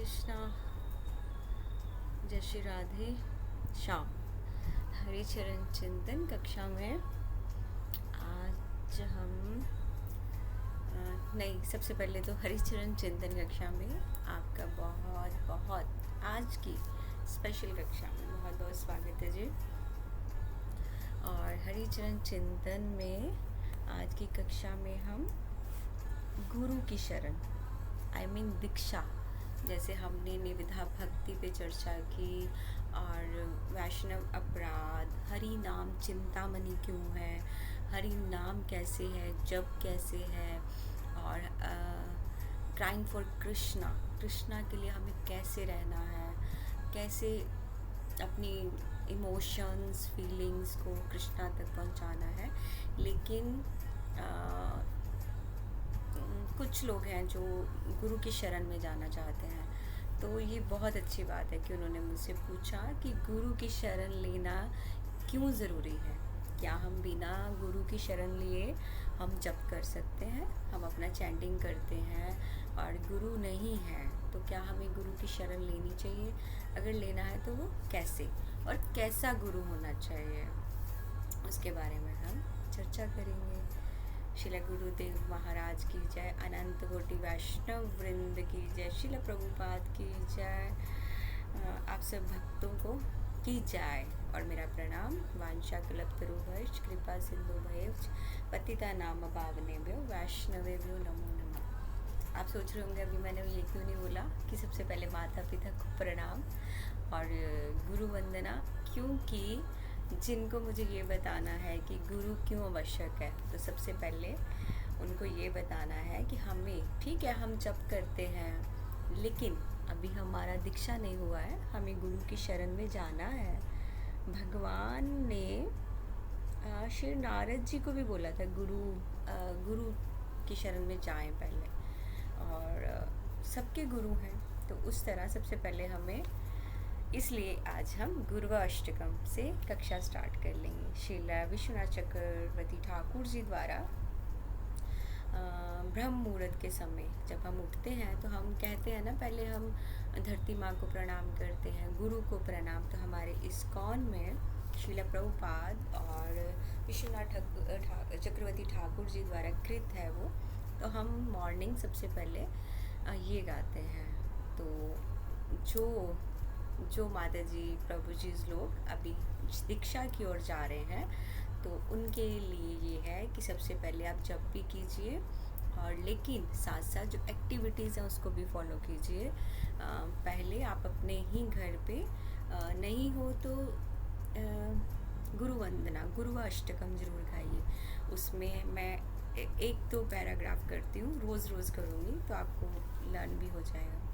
कृष्णा। जय श्री राधे श्याम। हरिचरण चिंतन कक्षा में आज हम नहीं, सबसे पहले तो हरिचरण चिंतन कक्षा में आपका बहुत बहुत आज की स्पेशल कक्षा में बहुत बहुत स्वागत है जी। और हरिचरण चिंतन में आज की कक्षा में हम गुरु की शरण दीक्षा, जैसे हमने निविधा भक्ति पे चर्चा की और वैष्णव अपराध, हरि नाम चिंतामणि क्यों है, हरि नाम कैसे है, जप कैसे है, और क्राइंग फॉर कृष्णा, कृष्णा के लिए हमें कैसे रहना है, कैसे अपनी इमोशंस फीलिंग्स को कृष्णा तक पहुंचाना है। लेकिन कुछ लोग हैं जो गुरु की शरण में जाना चाहते हैं, तो ये बहुत अच्छी बात है कि उन्होंने मुझसे पूछा कि गुरु की शरण लेना क्यों ज़रूरी है। क्या हम बिना गुरु की शरण लिए हम जप कर सकते हैं, हम अपना चैंटिंग करते हैं और गुरु नहीं है तो क्या हमें गुरु की शरण लेनी चाहिए? अगर लेना है तो वो कैसे और कैसा गुरु होना चाहिए, उसके बारे में हम चर्चा करेंगे। शिला गुरुदेव महाराज की जय, अनंत कोटि वैष्णव वृंद की जय, शिला प्रभुपाद की जय, आप सब भक्तों को की जय और मेरा प्रणाम। वांछा कल्पतरुभ्यश्च कृपा सिंधु भयेश्च पतिता नाम पावनेभ्यो वैष्णवेभ्यो नमो नमः। आप सोच रहे होंगे अभी मैंने ये क्यों नहीं बोला कि सबसे पहले माता पिता को प्रणाम और गुरु वंदना, क्योंकि जिनको मुझे ये बताना है कि गुरु क्यों आवश्यक है, तो सबसे पहले उनको ये बताना है कि हमें, ठीक है हम जप करते हैं लेकिन अभी हमारा दीक्षा नहीं हुआ है, हमें गुरु की शरण में जाना है। भगवान ने श्री नारद जी को भी बोला था गुरु की शरण में जाएं पहले, और सबके गुरु हैं, तो उस तरह सबसे पहले हमें, इसलिए आज हम गुरुवाष्टकम से कक्षा स्टार्ट कर लेंगे। श्रीला विश्वनाथ चक्रवर्ती ठाकुर जी द्वारा ब्रह्म मुहूर्त के समय जब हम उठते हैं तो हम कहते हैं ना, पहले हम धरती माँ को प्रणाम करते हैं, गुरु को प्रणाम। तो हमारे इस्कॉन में श्रीला प्रभुपाद और विश्वनाथ चक्रवर्ती ठाकुर जी द्वारा कृत है वो, तो हम मॉर्निंग सबसे पहले ये गाते हैं। तो जो माता जी प्रभु जी लोग अभी दीक्षा की ओर जा रहे हैं, तो उनके लिए ये है कि सबसे पहले आप जप भी कीजिए, और लेकिन साथ साथ जो एक्टिविटीज़ हैं उसको भी फॉलो कीजिए। पहले आप अपने ही घर पे नहीं हो तो गुरु वंदना, गुरुवाष्टकम ज़रूर गाइए। उसमें मैं एक दो पैराग्राफ करती हूँ, रोज़ रोज़ करूँगी तो आपको लर्न भी हो जाएगा।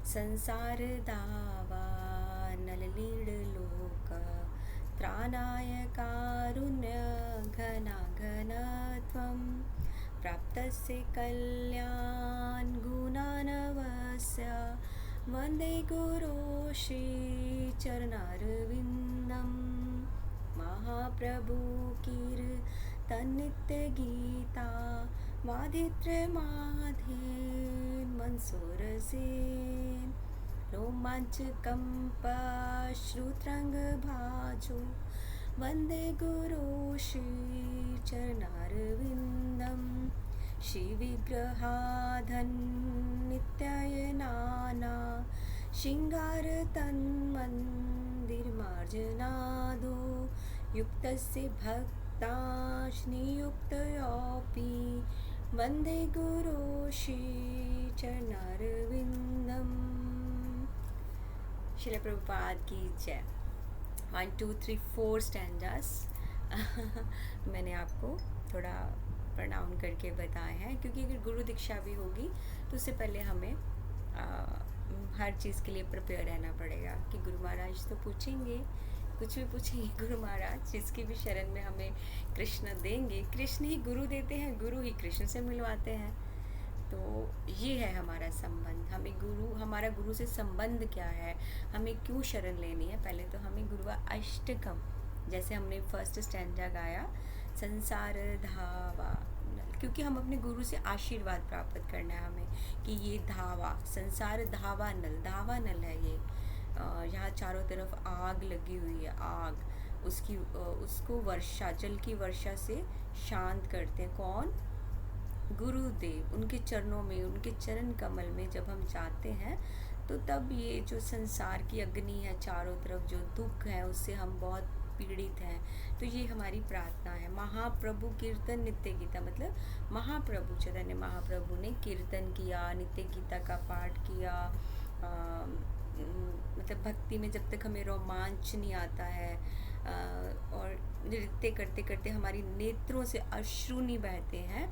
संसार दावा नललीड लोक त्राणाय कारुण्य घना घनत्वं प्राप्तस्य कल्याण गुणानवस्य वन्दे गुरो श्री चरणारविन्दं महाप्रभु कीर्तन्नित्य गीता वादित्र माधे मंसूर सेन रोमांच कंपा श्रुत्रंग भाजो वंदे गुरु श्री चरणारविंदम श्री विग्रहाधन नित्याय नाना श्रृंगार तन्मंदिर मार्जनादो युक्तस्य भक्ताश् नियुक्तयोऽपि वंदे गुरु श्री चरणारविंदम। श्रील प्रभुपाद की जय। 1 2 3 4 स्टैंजास मैंने आपको थोड़ा प्रोनाउन करके बताया है, क्योंकि अगर गुरु दीक्षा भी होगी तो उससे पहले हमें हर चीज़ के लिए प्रिपेयर रहना पड़ेगा कि गुरु महाराज तो पूछेंगे, कुछ भी पूछेंगे गुरु महाराज, जिसकी भी शरण में हमें कृष्ण देंगे। कृष्ण ही गुरु देते हैं, गुरु ही कृष्ण से मिलवाते हैं। तो ये है हमारा संबंध, हमें हमारा गुरु से संबंध क्या है, हमें क्यों शरण लेनी है। पहले तो हमें गुरुवा अष्टकम, जैसे हमने फर्स्ट स्टैंजा गाया, संसार धावा, क्योंकि हम अपने गुरु से आशीर्वाद प्राप्त करना है हमें, कि ये धावा संसार धावा नल है ये। यहाँ चारों तरफ आग लगी हुई है, आग, उसको वर्षा, जल की वर्षा से शांत करते हैं कौन? गुरुदेव। उनके चरणों में, उनके चरण कमल में जब हम जाते हैं तो तब ये जो संसार की अग्नि है चारों तरफ, जो दुख है उससे हम बहुत पीड़ित हैं, तो ये हमारी प्रार्थना है। महाप्रभु कीर्तन नित्य गीता, मतलब महाप्रभु चैतन्य महाप्रभु ने कीर्तन किया, नित्य गीता का पाठ किया। मतलब भक्ति में जब तक हमें रोमांच नहीं आता है और नृत्य करते करते हमारी नेत्रों से अश्रु नहीं बहते हैं,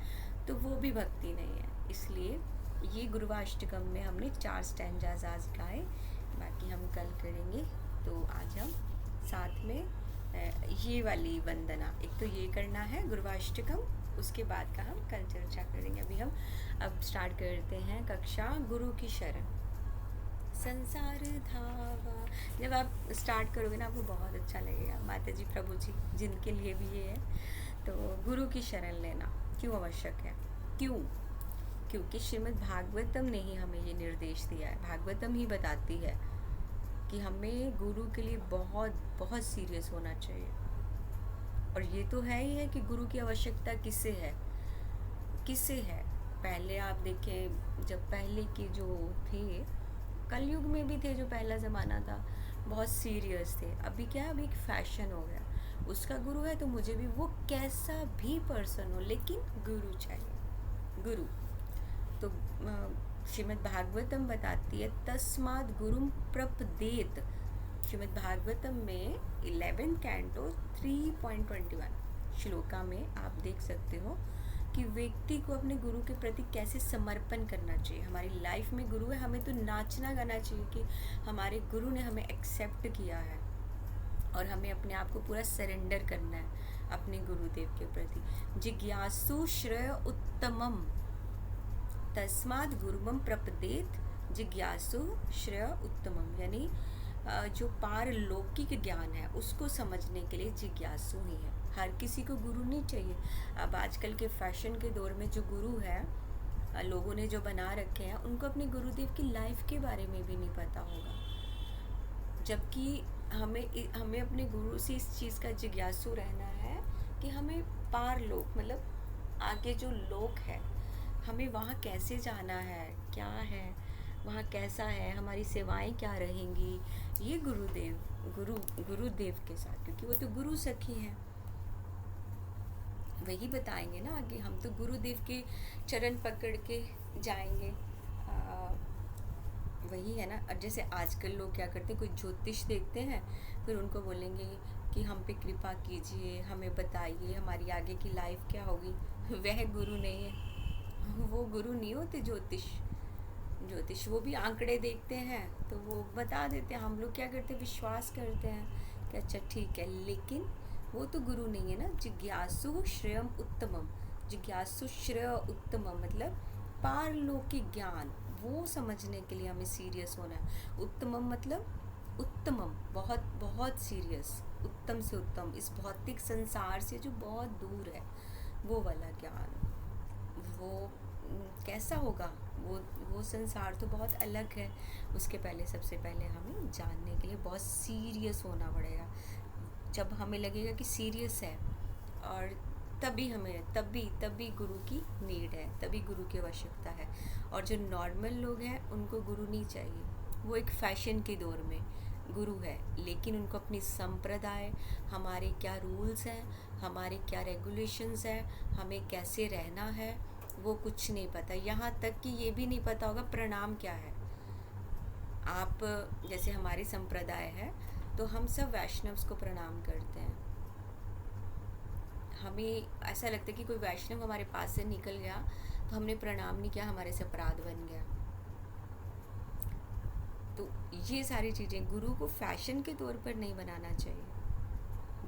तो वो भी भक्ति नहीं है। इसलिए ये गुरुवाष्टकम में हमने 4 स्टैंजाज आज गाए, बाकी हम कल करेंगे। तो आज हम साथ में ये वाली वंदना, एक तो ये करना है गुरुवाष्टकम, उसके बाद का हम कल चर्चा करेंगे। अभी हम अब स्टार्ट करते हैं कक्षा गुरु की शरण। संसार धावा, जब आप स्टार्ट करोगे ना आपको बहुत अच्छा लगेगा। माता जी प्रभु जी जिनके लिए भी ये है, तो गुरु की शरण लेना क्यों आवश्यक है? क्योंकि श्रीमद् भागवतम ने ही हमें ये निर्देश दिया है। भागवतम ही बताती है कि हमें गुरु के लिए बहुत बहुत सीरियस होना चाहिए। और ये तो है ही है कि गुरु की आवश्यकता किससे है। पहले आप देखें, जब पहले के जो थे, कलयुग में भी थे, जो पहला ज़माना था, बहुत सीरियस थे। अभी क्या है, अभी एक फैशन हो गया, उसका गुरु है तो मुझे भी, वो कैसा भी पर्सन हो लेकिन गुरु चाहिए, गुरु। तो श्रीमद् भागवतम बताती है तस्माद् गुरुम प्रपदेत। श्रीमद् भागवतम में 11 कैंटो 3.21 श्लोका में आप देख सकते हो कि व्यक्ति को अपने गुरु के प्रति कैसे समर्पण करना चाहिए। हमारी लाइफ में गुरु है, हमें तो नाचना गाना चाहिए कि हमारे गुरु ने हमें एक्सेप्ट किया है और हमें अपने आप को पूरा सरेंडर करना है अपने गुरुदेव के प्रति। जिज्ञासु श्रेय उत्तमम तस्माद् गुरुमम प्रपदेत जिज्ञासु श्रेय उत्तमम, यानी जो पारलौकिक ज्ञान है उसको समझने के लिए जिज्ञासु ही है। हर किसी को गुरु नहीं चाहिए। अब आजकल के फैशन के दौर में जो गुरु है, लोगों ने जो बना रखे हैं, उनको अपने गुरुदेव की लाइफ के बारे में भी नहीं पता होगा। जबकि हमें अपने गुरु से इस चीज़ का जिज्ञासु रहना है कि हमें पारलोक, मतलब आगे जो लोक है, हमें वहाँ कैसे जाना है, क्या है वहाँ, कैसा है, हमारी सेवाएं क्या रहेंगी, ये गुरुदेव के साथ, क्योंकि वो तो गुरु सखी हैं, वही बताएंगे ना आगे। हम तो गुरुदेव के चरण पकड़ के जाएंगे, वही है ना। और जैसे आजकल लोग क्या करते हैं, कोई ज्योतिष देखते हैं, फिर उनको बोलेंगे कि हम पे कृपा कीजिए, हमें बताइए हमारी आगे की लाइफ क्या होगी। वह गुरु नहीं है, वो गुरु नहीं होते ज्योतिष वो भी आंकड़े देखते हैं तो वो बता देते हैं। हम लोग क्या करते हैं, विश्वास करते हैं कि अच्छा ठीक है, लेकिन वो तो गुरु नहीं है ना। जिज्ञासु श्रेयम उत्तमम, जिज्ञासु श्रेय उत्तमम मतलब पारलौकिक ज्ञान, वो समझने के लिए हमें सीरियस होना है। उत्तमम मतलब उत्तमम, बहुत बहुत सीरियस, उत्तम से उत्तम, इस भौतिक संसार से जो बहुत दूर है, वो वाला ज्ञान। वो कैसा होगा, वो संसार तो बहुत अलग है। उसके पहले, सबसे पहले हमें जानने के लिए बहुत सीरियस होना पड़ेगा। जब हमें लगेगा कि सीरियस है, और तभी गुरु की नीड है, तभी गुरु की आवश्यकता है। और जो नॉर्मल लोग हैं उनको गुरु नहीं चाहिए, वो एक फैशन के दौर में गुरु है, लेकिन उनको अपनी संप्रदाय, हमारे क्या रूल्स हैं, हमारे क्या रेगुलेशंस हैं, हमें कैसे रहना है, वो कुछ नहीं पता। यहाँ तक कि ये भी नहीं पता होगा प्रणाम क्या है। आप जैसे हमारी संप्रदाय है तो हम सब वैष्णव्स को प्रणाम करते हैं। हमें ऐसा लगता है कि कोई वैष्णव हमारे पास से निकल गया तो हमने प्रणाम नहीं किया, हमारे से अपराध बन गया। तो ये सारी चीज़ें गुरु को फैशन के तौर पर नहीं बनाना चाहिए।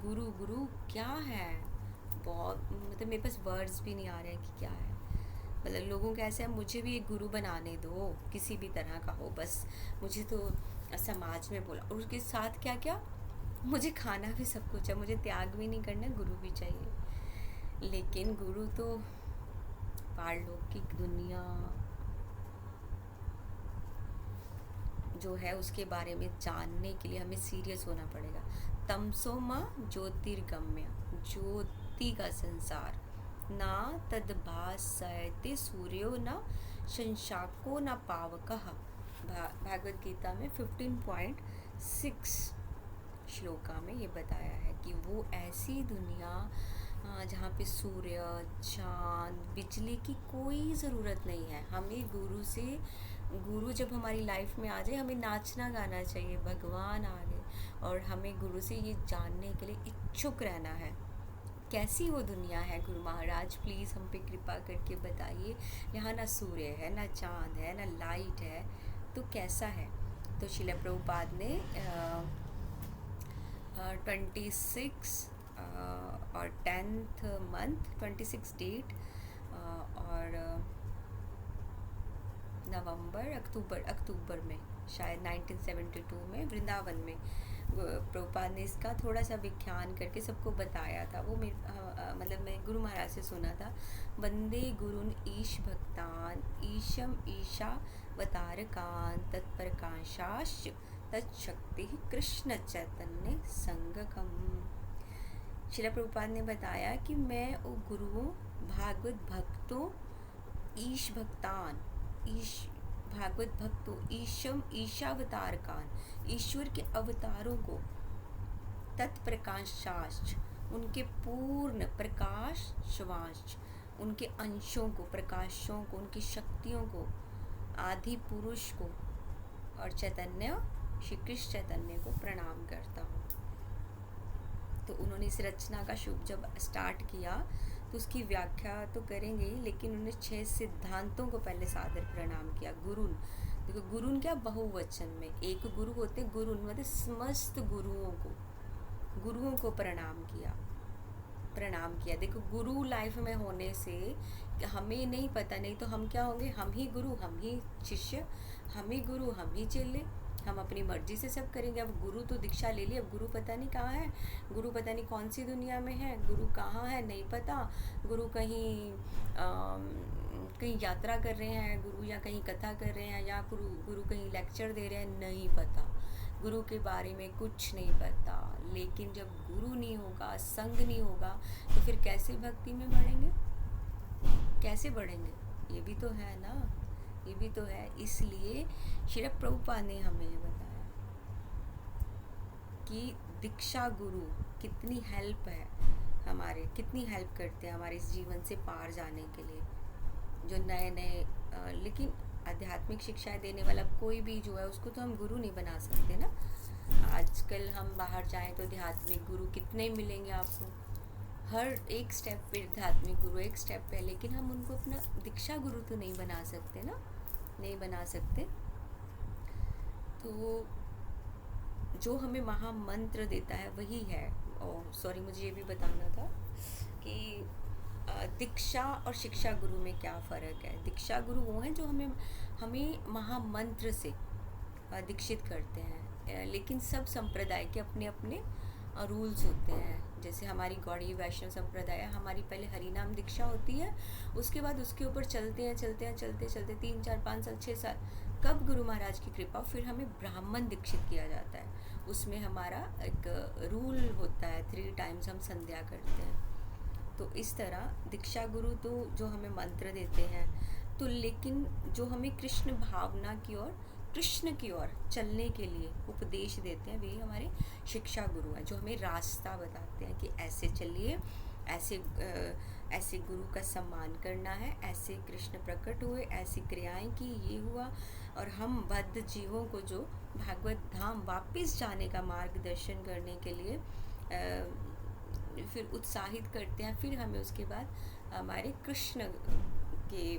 गुरु क्या है, बहुत, मतलब मेरे पास वर्ड्स भी नहीं आ रहे हैं कि क्या है। मतलब लोगों का ऐसा है, मुझे भी एक गुरु बनाने दो, किसी भी तरह का हो, बस मुझे तो समाज में बोला। और उसके साथ क्या क्या, मुझे खाना भी सब कुछ है, मुझे त्याग भी नहीं करना, गुरु भी चाहिए। लेकिन गुरु तो पारलौकिक दुनिया जो है उसके बारे में जानने के लिए हमें सीरियस होना पड़ेगा। तमसो माँ ज्योतिर्गम्य, ज्योति का संसार, ना तद्भासयते सूर्यो न शंशाको न पावकः। भागवत गीता में 15.6 श्लोका में ये बताया है कि वो ऐसी दुनिया जहाँ पे सूर्य, चाँद, बिजली की कोई ज़रूरत नहीं है। हमें गुरु जब हमारी लाइफ में आ जाए, हमें नाचना गाना चाहिए, भगवान आ गए, और हमें गुरु से ये जानने के लिए इच्छुक रहना है कैसी वो दुनिया है। गुरु महाराज प्लीज़ हम पे कृपा करके बताइए, यहाँ ना सूर्य है, ना चाँद है, ना लाइट है, तो कैसा है। तो श्रील प्रभुपाद ने 26 और 10th मंथ 26 डेट और अक्टूबर में शायद 1972 में वृंदावन में प्रभुपाद ने इसका थोड़ा सा व्याख्यान करके सबको बताया था। वो मतलब मैं गुरु महाराज से सुना था। वंदे गुरुन ईश भक्तान ईशम ईशावतारकान तत्प्रकाशाश्च तत्शक्ति कृष्ण चैतन्य संगकम। श्रील प्रभुपाद ने बताया कि मैं वो गुरुओं, भागवत भक्तों, ईश भक्तान, भागवत भक्तों, ईशम ईशावतारकान, ईश्वर के अवतारों को, तत्प्रकाशाश्च, उनके पूर्ण प्रकाश श्वांश, उनके अंशों को, प्रकाशों को, उनकी शक्तियों को, आदि पुरुष को और चैतन्य, श्री कृष्ण चैतन्य को प्रणाम करता हूँ। तो उन्होंने इस रचना का शुभ जब स्टार्ट किया तो उसकी व्याख्या तो करेंगे, लेकिन उन्होंने 6 सिद्धांतों को पहले सादर प्रणाम किया। गुरुन, देखो गुरुन क्या बहुवचन में, एक गुरु होते, गुरुन मतलब समस्त गुरुओं को प्रणाम किया। देखो गुरु लाइफ में होने से हमें नहीं पता, नहीं तो हम क्या होंगे, हम ही गुरु, हम ही शिष्य, हम ही गुरु, हम ही चेले, हम अपनी मर्जी से सब करेंगे। अब गुरु तो दीक्षा ले ली, अब गुरु पता नहीं कहाँ है, गुरु पता नहीं कौन सी दुनिया में है, गुरु कहाँ है नहीं पता, गुरु कहीं यात्रा कर रहे हैं गुरु, या कहीं कथा कर रहे हैं, या गुरु कहीं लेक्चर दे रहे हैं, नहीं पता, गुरु के बारे में कुछ नहीं पता। लेकिन जब गुरु नहीं होगा, संग नहीं होगा, तो फिर कैसे भक्ति में बढ़ेंगे, कैसे बढ़ेंगे? ये भी तो है ना, ये भी तो है। इसलिए श्रील प्रभुपाद ने हमें ये बताया कि दीक्षा गुरु कितनी हेल्प है हमारे, कितनी हेल्प करते हैं हमारे इस जीवन से पार जाने के लिए। जो नए लेकिन आध्यात्मिक शिक्षाएं देने वाला कोई भी जो है उसको तो हम गुरु नहीं बना सकते ना। आजकल हम बाहर जाएं तो आध्यात्मिक गुरु कितने मिलेंगे आपको, हर एक स्टेप पे आध्यात्मिक गुरु एक स्टेप पे, लेकिन हम उनको अपना दीक्षा गुरु तो नहीं बना सकते ना, नहीं बना सकते। तो जो हमें महामंत्र देता है वही है। सॉरी, मुझे ये भी बताना था कि दीक्षा और शिक्षा गुरु में क्या फ़र्क है। दीक्षा गुरु वो हैं जो हमें महामंत्र से दीक्षित करते हैं, लेकिन सब संप्रदाय के अपने अपने रूल्स होते हैं। जैसे हमारी गौड़ी वैष्णव संप्रदाय, हमारी पहले हरिनाम दीक्षा होती है, उसके बाद उसके ऊपर चलते 3, 4, 5 साल 6 साल, कब गुरु महाराज की कृपा, फिर हमें ब्राह्मण दीक्षित किया जाता है। उसमें हमारा एक रूल होता है, 3 टाइम्स हम संध्या करते हैं। तो इस तरह दीक्षा गुरु तो जो हमें मंत्र देते हैं, तो लेकिन जो हमें कृष्ण भावना की ओर, कृष्ण की ओर चलने के लिए उपदेश देते हैं, वे हमारे शिक्षा गुरु हैं, जो हमें रास्ता बताते हैं कि ऐसे चलिए, ऐसे गुरु का सम्मान करना है, ऐसे कृष्ण प्रकट हुए, ऐसी क्रियाएं की, ये हुआ। और हम बद्ध जीवों को जो भागवत धाम वापस जाने का मार्गदर्शन करने के लिए फिर उत्साहित करते हैं। फिर हमें उसके बाद हमारे कृष्ण के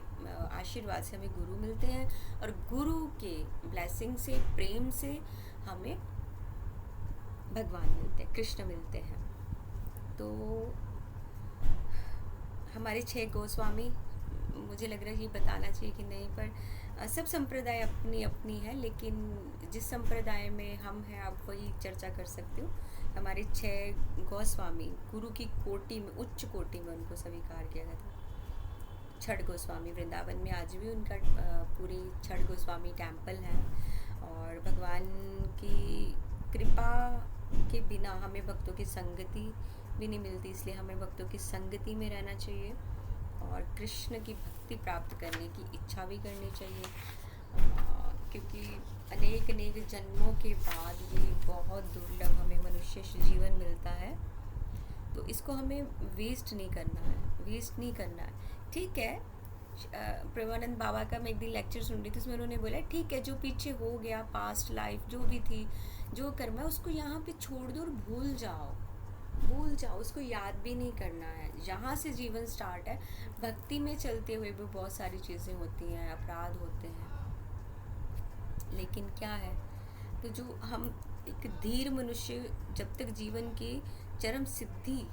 आशीर्वाद से हमें गुरु मिलते हैं, और गुरु के ब्लेसिंग से, प्रेम से हमें भगवान मिलते हैं, कृष्ण मिलते हैं। तो हमारे 6 गोस्वामी, मुझे लग रहा है ये बताना चाहिए कि नहीं, पर सब संप्रदाय अपनी अपनी है, लेकिन जिस संप्रदाय में हम हैं आप वही चर्चा कर सकते हो। हमारे 6 गोस्वामी गुरु की कोटि में, उच्च कोटि में उनको स्वीकार किया गया था। छठ गोस्वामी वृंदावन में आज भी उनका पूरी छठ गोस्वामी टेम्पल है। और भगवान की कृपा के बिना हमें भक्तों की संगति भी नहीं मिलती, इसलिए हमें भक्तों की संगति में रहना चाहिए और कृष्ण की भक्ति प्राप्त करने की इच्छा भी करनी चाहिए, क्योंकि अनेक अनेक जन्मों के बाद ये बहुत दुर्लभ हमें मनुष्य जीवन मिलता है। तो इसको हमें वेस्ट नहीं करना है, वेस्ट नहीं करना है। ठीक है, प्रेमानंद बाबा का मैं एक दिन लेक्चर सुन रही थी, उसमें उन्होंने बोला ठीक है, जो पीछे हो गया, पास्ट लाइफ जो भी थी, जो कर्म है उसको यहाँ पे छोड़ दो और भूल जाओ, भूल जाओ, उसको याद भी नहीं करना है। यहाँ से जीवन स्टार्ट है। भक्ति में चलते हुए भी बहुत सारी चीज़ें होती हैं, अपराध होते हैं, लेकिन क्या है, तो जो हम एक धीर मनुष्य जब तक जीवन की चरम सिद्धि,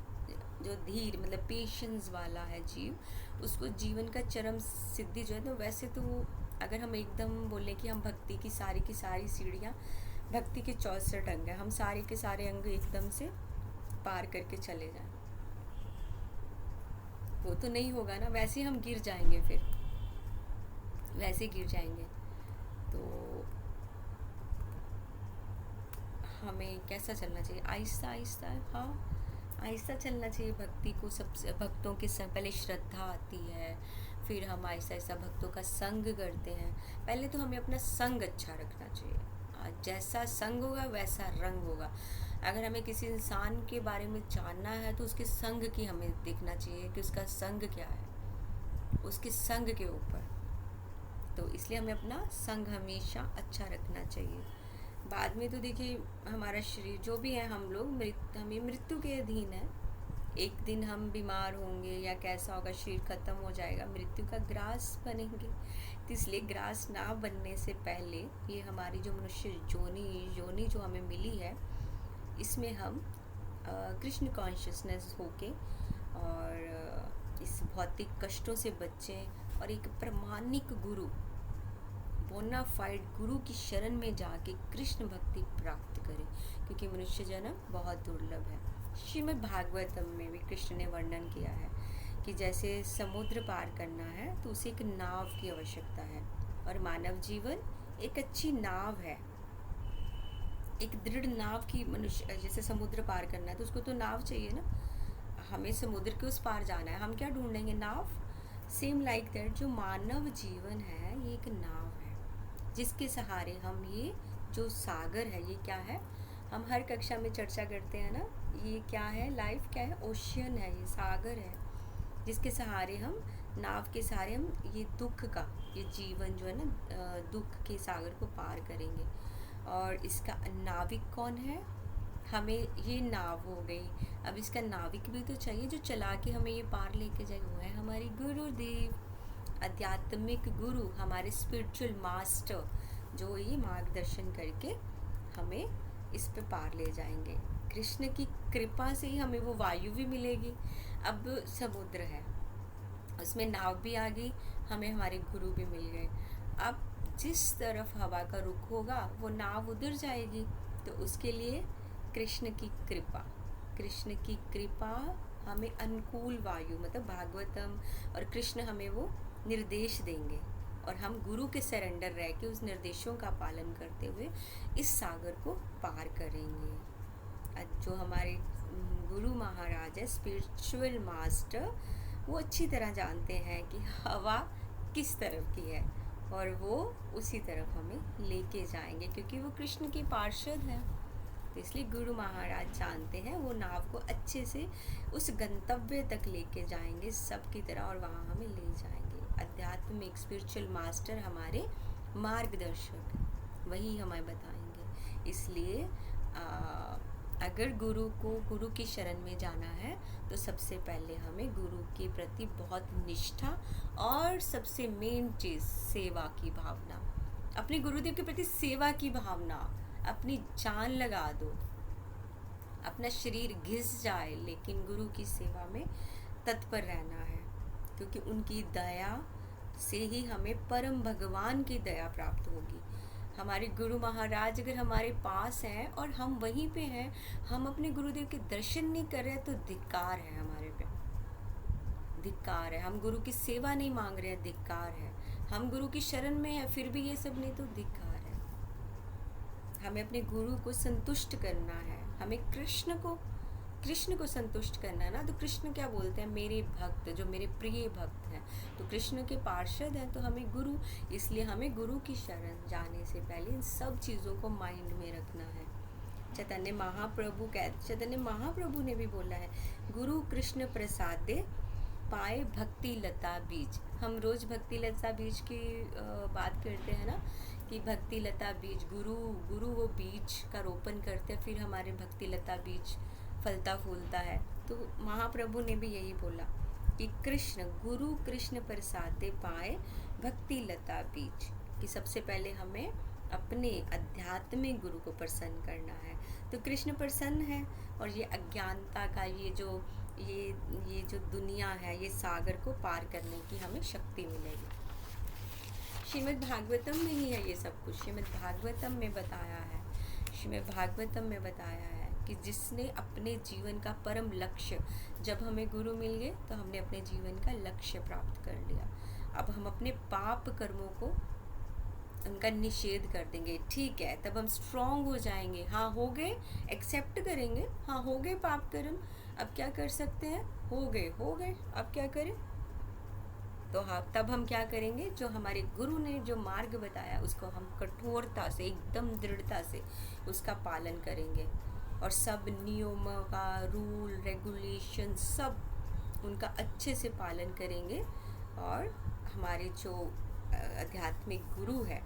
जो धीर मतलब पेशेंस वाला है जीव, उसको जीवन का चरम सिद्धि जो है, तो वैसे तो वो अगर हम एकदम बोलें कि हम भक्ति की सारी सीढ़ियाँ, भक्ति के 64 अंग हैं, हम सारे के सारे अंग एकदम से पार करके चले जाएं, वो तो नहीं होगा ना, वैसे हम गिर जाएंगे, फिर वैसे गिर जाएंगे। तो हमें कैसा चलना चाहिए, आहिस्ता आहिस्ता, हाँ आहिस्ता चलना चाहिए। भक्ति को सबसे भक्तों के संग पहले श्रद्धा आती है, फिर हम आहिस्ता आहिस्ता भक्तों का संग करते हैं। पहले तो हमें अपना संग अच्छा रखना चाहिए, जैसा संग होगा वैसा रंग होगा। अगर हमें किसी इंसान के बारे में जानना है तो उसके संग की हमें देखना चाहिए कि उसका संग क्या है, उसके संग के ऊपर। तो इसलिए हमें अपना संग हमेशा अच्छा रखना चाहिए। बाद में तो देखिए हमारा शरीर जो भी है, हम लोग हमें मृत्यु के अधीन है। एक दिन हम बीमार होंगे या कैसा होगा, शरीर ख़त्म हो जाएगा, मृत्यु का ग्रास बनेंगे। तो इसलिए ग्रास ना बनने से पहले ये हमारी जो मनुष्य योनि जो हमें मिली है, इसमें हम कृष्ण कॉन्शियसनेस होके और इस भौतिक कष्टों से बचें और एक प्रामाणिक गुरु, बोनाफाइड गुरु की शरण में जाके कृष्ण भक्ति प्राप्त करें, क्योंकि मनुष्य जन्म बहुत दुर्लभ है। श्रीमद् भागवतम में भी कृष्ण ने वर्णन किया है कि जैसे समुद्र पार करना है तो उसे एक नाव की आवश्यकता है, और मानव जीवन एक अच्छी नाव है, एक दृढ़ नाव की। मनुष्य जैसे समुद्र पार करना है तो उसको तो नाव चाहिए ना, हमें समुद्र के उस पार जाना है, हम क्या ढूंढेंगे, नाव। सेम लाइक दैट जो मानव जीवन है ये एक नाव है, जिसके सहारे हम ये जो सागर है, ये क्या है, हम हर कक्षा में चर्चा करते हैं ना, ये क्या है, लाइफ क्या है, ओशियन है, ये सागर है, जिसके सहारे हम, नाव के सहारे हम ये दुख का, ये जीवन जो है ना, दुख के सागर को पार करेंगे। और इसका नाविक कौन है, हमें ये नाव हो गई, अब इसका नाविक भी तो चाहिए जो चला के हमें ये पार लेके जाए, वो है हमारी गुरुदेव, आध्यात्मिक गुरु, हमारे स्पिरिचुअल मास्टर, जो ये मार्गदर्शन करके हमें इस पे पार ले जाएंगे। कृष्ण की कृपा से ही हमें वो वायु भी मिलेगी। अब समुद्र है, उसमें नाव भी आ गई, हमें हमारे गुरु भी मिल गए। अब जिस तरफ हवा का रुख होगा वो नाव उधर जाएगी। तो उसके लिए कृष्ण की कृपा, कृष्ण की कृपा हमें अनुकूल वायु, मतलब भागवतम और कृष्ण हमें वो निर्देश देंगे, और हम गुरु के सरेंडर रह के उस निर्देशों का पालन करते हुए इस सागर को पार करेंगे। जो हमारे गुरु महाराज है, स्पिरिचुअल मास्टर, वो अच्छी तरह जानते हैं कि हवा किस तरफ की है, और वो उसी तरफ हमें लेके जाएंगे, क्योंकि वो कृष्ण के पार्षद हैं। तो इसलिए गुरु महाराज जानते हैं, वो नाव को अच्छे से उस गंतव्य तक लेके जाएंगे सबकी तरह, और वहाँ हमें ले जाएंगे। आध्यात्मिक स्पिरिचुअल मास्टर हमारे मार्गदर्शक, वही हमें बताएंगे। इसलिए अगर गुरु की शरण में जाना है तो सबसे पहले हमें गुरु के प्रति बहुत निष्ठा, और सबसे मेन चीज़ सेवा की भावना, अपने गुरुदेव के प्रति सेवा की भावना, अपनी जान लगा दो, अपना शरीर घिस जाए, लेकिन गुरु की सेवा में तत्पर रहना है, क्योंकि उनकी दया से ही हमें परम भगवान की दया प्राप्त होगी। हमारे गुरु महाराज अगर हमारे पास हैं और हम वहीं पे हैं, हम अपने गुरुदेव के दर्शन नहीं कर रहे तो धिक्कार है हमारे पे, धिक्कार है। हम गुरु की सेवा नहीं मांग रहे हैं, धिक्कार है। हम गुरु की शरण में है फिर भी ये सब नहीं, तो धिक्कार है। हमें अपने गुरु को संतुष्ट करना है, हमें कृष्ण को संतुष्ट करना है ना। तो कृष्ण क्या बोलते हैं, मेरे भक्त, जो मेरे प्रिय भक्त हैं, तो कृष्ण के पार्षद हैं, तो हमें गुरु, इसलिए हमें गुरु की शरण जाने से पहले इन सब चीज़ों को माइंड में रखना है। चैतन्य महाप्रभु ने भी बोला है, गुरु कृष्ण प्रसादे पाए भक्ति लता बीज। हम रोज़ भक्ति लता बीज की बात करते हैं ना, कि भक्ति लता बीज, गुरु वो बीज का रोपण करते हैं, फिर हमारे भक्ति लता बीज फलता फूलता है। तो महाप्रभु ने भी यही बोला कि गुरु कृष्ण प्रसादे पाए भक्ति लता बीज, कि सबसे पहले हमें अपने आध्यात्मिक गुरु को प्रसन्न करना है। तो कृष्ण प्रसन्न है, और ये अज्ञानता का ये जो दुनिया है, ये सागर को पार करने की हमें शक्ति मिलेगी। श्रीमद् भागवतम में ही है ये सब कुछ। श्रीमद् भागवतम में बताया है कि जिसने अपने जीवन का परम लक्ष्य, जब हमें गुरु मिल गए तो हमने अपने जीवन का लक्ष्य प्राप्त कर लिया। अब हम अपने पाप कर्मों को, उनका निषेध कर देंगे, ठीक है, तब हम स्ट्रॉन्ग हो जाएंगे। हाँ हो गए, एक्सेप्ट करेंगे, हाँ हो गए पाप कर्म, अब क्या कर सकते हैं, हो गए, अब क्या करें। तो हाँ, तब हम क्या करेंगे, जो हमारे गुरु ने जो मार्ग बताया उसको हम कठोरता से, एकदम दृढ़ता से उसका पालन करेंगे, और सब नियमों का, रूल रेगुलेशन, सब उनका अच्छे से पालन करेंगे। और हमारे जो आध्यात्मिक गुरु है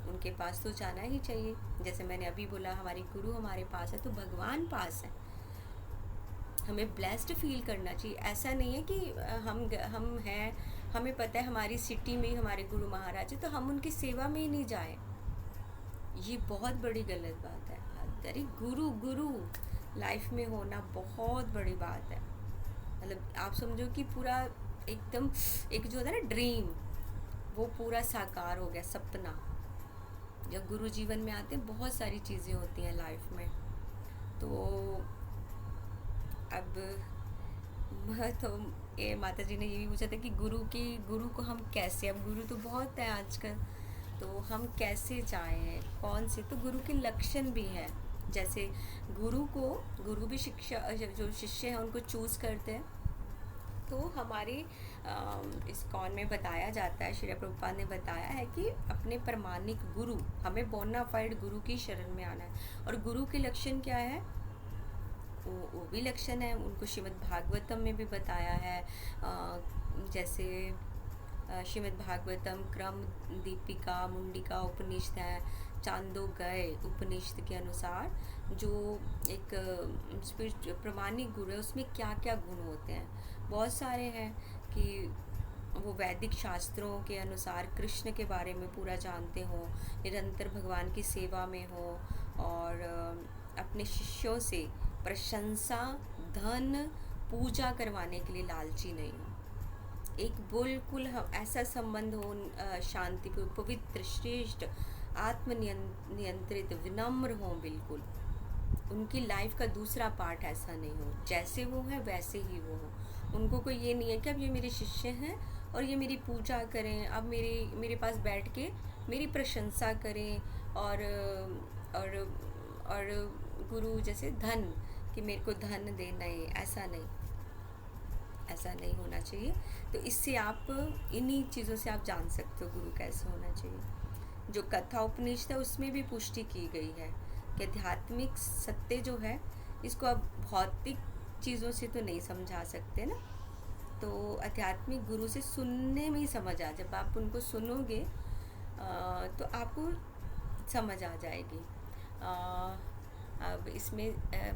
उनके पास तो जाना ही चाहिए। जैसे मैंने अभी बोला, हमारे गुरु हमारे पास है तो भगवान पास है। हमें ब्लेस्ड फील करना चाहिए। ऐसा नहीं है कि हम हैं, हमें पता है हमारी सिटी में ही हमारे गुरु महाराज है तो हम उनकी सेवा में ही नहीं जाएं। ये बहुत बड़ी गलत बात है। अरे गुरु लाइफ में होना बहुत बड़ी बात है। मतलब आप समझो कि पूरा एकदम एक जो होता है ना ड्रीम, वो पूरा साकार हो गया, सपना। जब गुरु जीवन में आते हैं बहुत सारी चीज़ें होती हैं लाइफ में। तो अब तो ये माता जी ने ये भी पूछा था कि गुरु को हम कैसे, अब गुरु तो बहुत है आजकल, तो हम कैसे जाएं, कौन से, तो गुरु के लक्षण भी हैं। जैसे गुरु भी शिक्षा, जो शिष्य हैं उनको चूज़ करते हैं। तो हमारे इस्कॉन में बताया जाता है, श्री प्रभुपाद ने बताया है कि अपने प्रमाणिक गुरु, हमें बोनाफाइड गुरु की शरण में आना है। और गुरु के लक्षण क्या है, वो भी लक्षण है, उनको श्रीमद् भागवतम में भी बताया है। जैसे श्रीमद् भागवतम क्रम दीपिका मुंडिका उपनिषद है, चांदोग्य उपनिषद के अनुसार जो एक प्रमाणिक गुरु है उसमें क्या क्या गुण होते हैं, बहुत सारे हैं। कि वो वैदिक शास्त्रों के अनुसार कृष्ण के बारे में पूरा जानते हो, निरंतर भगवान की सेवा में हो, और अपने शिष्यों से प्रशंसा, धन, पूजा करवाने के लिए लालची नहीं हो। एक बिल्कुल ऐसा संबंध हो, शांति, पवित्र, श्रेष्ठ, आत्मनियंत्रित, विनम्र हो बिल्कुल। उनकी लाइफ का दूसरा पार्ट ऐसा नहीं हो, जैसे वो है वैसे ही वो हो। उनको कोई ये नहीं है कि अब ये मेरे शिष्य हैं और ये मेरी पूजा करें, अब मेरे पास बैठ के मेरी प्रशंसा करें, और गुरु जैसे धन, कि मेरे को धन दे, नहीं, ऐसा नहीं होना चाहिए। तो इससे आप इन्हीं चीज़ों से आप जान सकते हो गुरु कैसे होना चाहिए। जो कथा उपनिषद है उसमें भी पुष्टि की गई है कि आध्यात्मिक सत्य जो है इसको आप भौतिक चीज़ों से तो नहीं समझा सकते ना। तो आध्यात्मिक गुरु से सुनने में ही समझ आ, जब आप उनको सुनोगे तो आपको समझ आ जाएगी। अब इसमें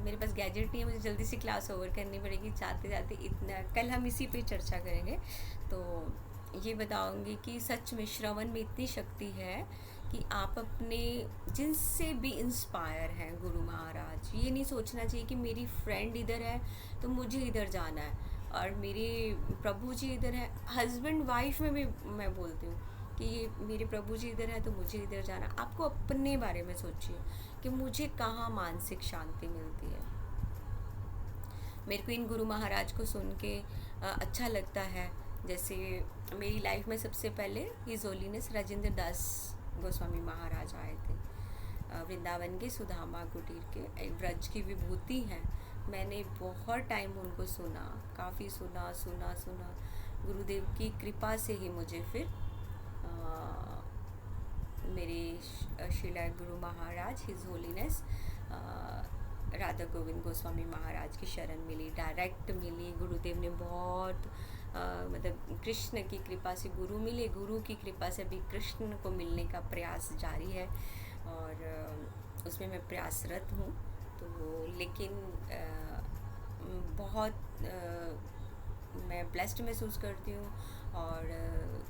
मेरे पास गैजेट नहीं है, मुझे जल्दी से क्लास ओवर करनी पड़ेगी, जाते जाते इतना, कल हम इसी पे चर्चा करेंगे। तो ये बताऊंगी कि सच में श्रवण में इतनी शक्ति है कि आप अपने जिनसे भी इंस्पायर हैं गुरु महाराज, ये नहीं सोचना चाहिए कि मेरी फ्रेंड इधर है तो मुझे इधर जाना है, और मेरे प्रभु जी इधर है। हस्बैंड वाइफ में भी मैं बोलती हूँ कि ये मेरे प्रभु जी इधर है तो मुझे इधर जाना। आपको अपने बारे में सोचिए कि मुझे कहाँ मानसिक शांति मिलती है। मेरे को इन गुरु महाराज को सुन के अच्छा लगता है। जैसे मेरी लाइफ में सबसे पहले हिज होलीनेस राजेंद्र दास गोस्वामी महाराज आए थे, वृंदावन के सुदामा कुटीर के, एक व्रज की विभूति हैं। मैंने बहुत टाइम उनको सुना, काफ़ी सुना सुना सुना। गुरुदेव की कृपा से ही मुझे फिर मेरे श्रीला गुरु महाराज हिज होलीनेस राधा गोविंद गोस्वामी महाराज की शरण मिली, डायरेक्ट मिली। गुरुदेव ने बहुत मतलब कृष्ण की कृपा से गुरु मिले, गुरु की कृपा से अभी कृष्ण को मिलने का प्रयास जारी है और उसमें मैं प्रयासरत हूँ। तो लेकिन बहुत मैं ब्लेस्ड महसूस करती हूँ और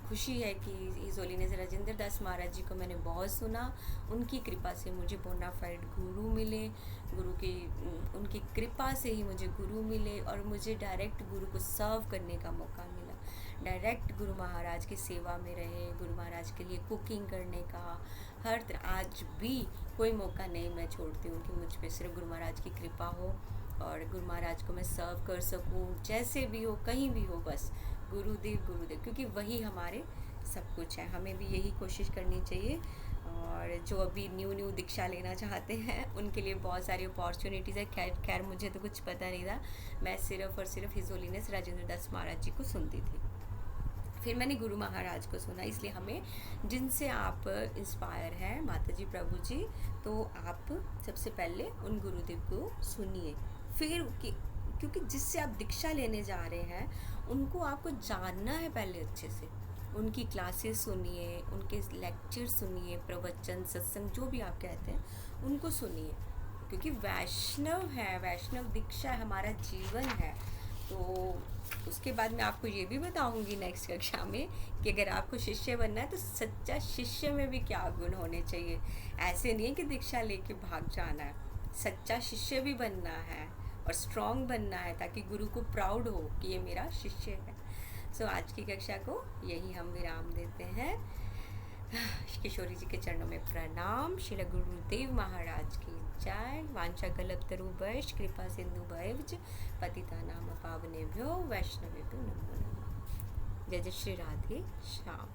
खुशी है कि हिज होलीनेस राजेंद्र दास महाराज जी को मैंने बहुत सुना। उनकी कृपा से मुझे बोनाफाइड गुरु मिले, उनकी कृपा से ही मुझे गुरु मिले और मुझे डायरेक्ट गुरु को सर्व करने का मौका मिला। डायरेक्ट गुरु महाराज की सेवा में रहे, गुरु महाराज के लिए कुकिंग करने का हर तरह, आज भी कोई मौका नहीं मैं छोड़ती हूँ कि मुझ पे सिर्फ गुरु महाराज की कृपा हो और गुरु महाराज को मैं सर्व कर सकूँ, जैसे भी हो, कहीं भी हो, बस गुरुदेव गुरुदेव, क्योंकि वही हमारे सब कुछ है। हमें भी यही कोशिश करनी चाहिए। और जो अभी न्यू दीक्षा लेना चाहते हैं उनके लिए बहुत सारी अपॉर्चुनिटीज़ है। खैर मुझे तो कुछ पता नहीं था, मैं सिर्फ और सिर्फ हिज होलीनेस राजेंद्र दास महाराज जी को सुनती थी। फिर मैंने गुरु महाराज को सुना। इसलिए हमें जिनसे आप इंस्पायर हैं माता जी प्रभु जी, तो आप सबसे पहले उन गुरुदेव को सुनिए। फिर क्योंकि जिससे आप दीक्षा लेने जा रहे हैं उनको आपको जानना है पहले अच्छे से। उनकी क्लासेस सुनिए, उनके लेक्चर सुनिए, प्रवचन सत्संग जो भी आप कहते हैं उनको सुनिए, क्योंकि वैष्णव है, वैष्णव दीक्षा हमारा जीवन है। तो उसके बाद मैं आपको ये भी बताऊंगी नेक्स्ट कक्षा में कि अगर आपको शिष्य बनना है तो सच्चा शिष्य में भी क्या गुण होने चाहिए। ऐसे नहीं है कि दीक्षा लेके भाग जाना है, सच्चा शिष्य भी बनना है और स्ट्रॉन्ग बनना है ताकि गुरु को प्राउड हो कि ये मेरा शिष्य है। सो आज की कक्षा को यही हम विराम देते हैं। किशोरी जी के चरणों में प्रणाम। श्री गुरुदेव महाराज की जय। वांछा कल्पतरुभ्यश्च कृपा सिंधुभ्यश्च पतितानां पावनेभ्यो वैष्णवेभ्यो नमो नमः। जय जय श्री राधे श्याम।